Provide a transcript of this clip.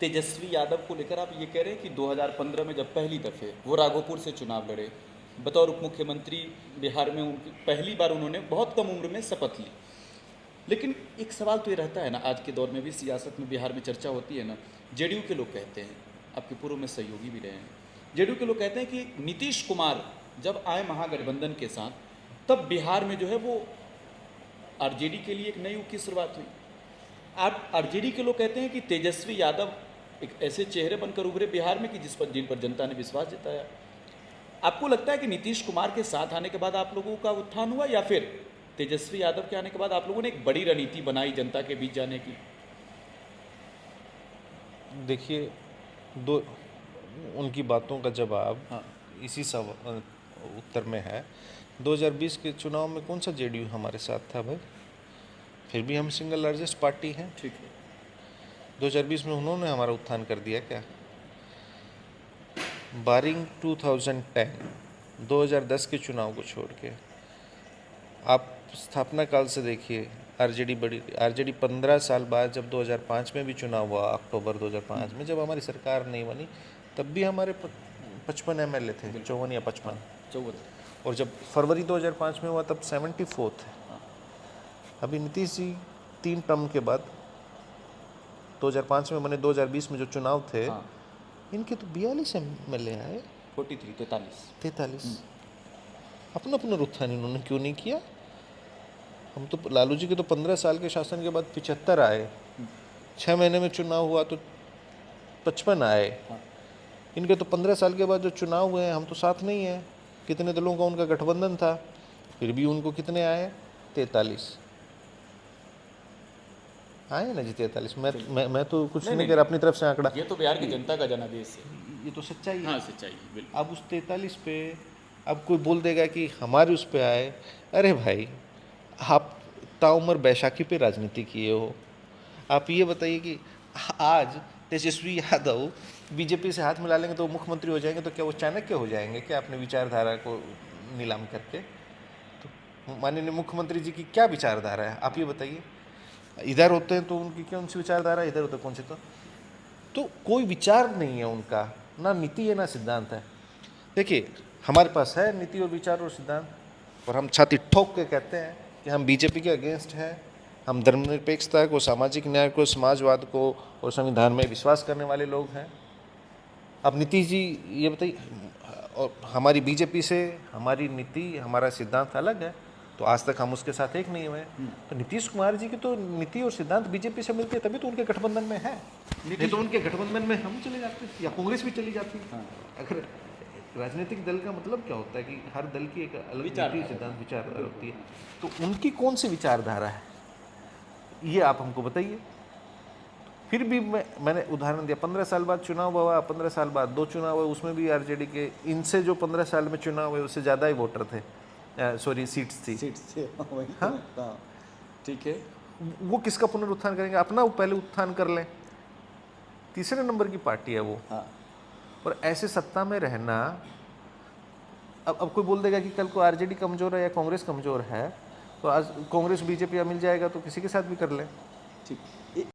तेजस्वी यादव को लेकर आप ये कह रहे हैं कि 2015 में जब पहली दफ़े वो राघोपुर से चुनाव लड़े, बतौर उप मुख्यमंत्री बिहार में उनकी पहली बार उन्होंने बहुत कम उम्र में शपथ ली। लेकिन एक सवाल तो ये रहता है ना, आज के दौर में भी सियासत में बिहार में चर्चा होती है ना, जेडीयू के लोग कहते हैं, आपके पूर्व में सहयोगी भी रहे हैं, जेडीयू के लोग कहते हैं कि नीतीश कुमार जब आए महागठबंधन के साथ, तब बिहार में जो है वो आरजेडी के लिए एक नई युग की शुरुआत हुई। आप आरजेडी के लोग कहते हैं कि तेजस्वी यादव एक ऐसे चेहरे बनकर उभरे बिहार में कि जिन पर जनता ने विश्वास जताया। आपको लगता है कि नीतीश कुमार के साथ आने के बाद आप लोगों का उत्थान हुआ, या फिर तेजस्वी यादव के आने के बाद आप लोगों ने एक बड़ी रणनीति बनाई जनता के बीच जाने की? देखिए, दो उनकी बातों का जवाब हाँ, इसी सब उत्तर में है। 2020 के चुनाव में कौन सा जेडीयू हमारे साथ था भाई? फिर भी हम सिंगल लार्जेस्ट पार्टी हैं। ठीक है। 2020 में उन्होंने हमारा उत्थान कर दिया क्या? बारिंग 2010, 2010 के चुनाव को छोड़ के आप स्थापना काल से देखिए, आरजेडी 15 साल बाद जब 2005 में भी चुनाव हुआ, अक्टूबर 2005 में जब हमारी सरकार नहीं बनी, तब भी हमारे 55 एमएलए थे, 54 या 55। 54। और जब फरवरी 2005 में हुआ तब 74 थे। अभी नीतीश जी 3 टर्म के बाद 2005 में बने, 2020 में जो चुनाव थे, हाँ, इनके तो 42 एमएलए आए। 43, 43। अपना अपना उत्थान इन्होंने क्यों नहीं किया? हम तो लालू जी के तो 15 साल के शासन के बाद 75 आए, 6 महीने में चुनाव हुआ तो 55 आए। हाँ। इनके तो 15 साल के बाद जो चुनाव हुए हैं, हम तो साथ नहीं हैं। कितने दलों का उनका गठबंधन था, फिर भी उनको कितने आए? 43 आए ना जी, 43। मैं तो कुछ नहीं कह रहा अपनी तरफ से आंकड़ा, ये तो बिहार की जनता का जनादेश है। ये तो सच्चाई है। हाँ, सच्चाई है, बिल्कुल। अब उस 43 पे अब कोई बोल देगा कि हमारे उस पे आए। अरे भाई, आप ताउम्र बैसाखी पे राजनीति किए हो। आप ये बताइए कि आज तेजस्वी यादव बीजेपी से हाथ मिला लेंगे तो मुख्यमंत्री हो जाएंगे, तो क्या वो चाणक्य हो जाएंगे क्या अपने विचारधारा को नीलाम करके? तो माननीय मुख्यमंत्री जी की क्या विचारधारा है, आप ये बताइए। इधर होते हैं तो उनकी कौन सी विचारधारा, इधर होते कौन सी, तो कोई विचार नहीं है उनका, ना नीति है ना सिद्धांत है। देखिए, हमारे पास है नीति और विचार और सिद्धांत, और हम छाती ठोक के कहते हैं कि हम बीजेपी के अगेंस्ट हैं। हम धर्मनिरपेक्षता को, सामाजिक न्याय को, समाजवाद को और संविधान में विश्वास करने वाले लोग हैं। अब नीतीश जी ये बताइए, और हमारी बीजेपी से हमारी नीति, हमारा सिद्धांत अलग है, तो आज तक हम उसके साथ एक नहीं हुए। तो नीतीश कुमार जी की तो नीति और सिद्धांत बीजेपी से मिलती है, तभी तो उनके गठबंधन में है। नहीं तो उनके गठबंधन में हम चले जाते या कांग्रेस भी चली जाती। हाँ। अगर राजनीतिक दल का मतलब क्या होता है कि हर दल की एक अलग नीति, सिद्धांत, विचारधारा होती है। तो उनकी कौन सी विचारधारा है, ये आप हमको बताइए। फिर भी मैंने उदाहरण दिया, 15 साल बाद चुनाव हुआ, 15 साल बाद 2 चुनाव हुए, उसमें भी आरजेडी के, इनसे जो 15 साल में चुनाव हुए उससे ज़्यादा ही वोटर थे, सॉरी सीट्स थी। हाँ, ठीक है। वो किसका पुनरुत्थान करेंगे? अपना वो पहले उत्थान कर लें। तीसरे नंबर की पार्टी है वो। हाँ। और ऐसे सत्ता में रहना, अब कोई बोल देगा कि कल को आरजेडी कमज़ोर है या कांग्रेस कमज़ोर है, तो आज कांग्रेस बीजेपी मिल जाएगा तो किसी के साथ भी कर लें। ठीक।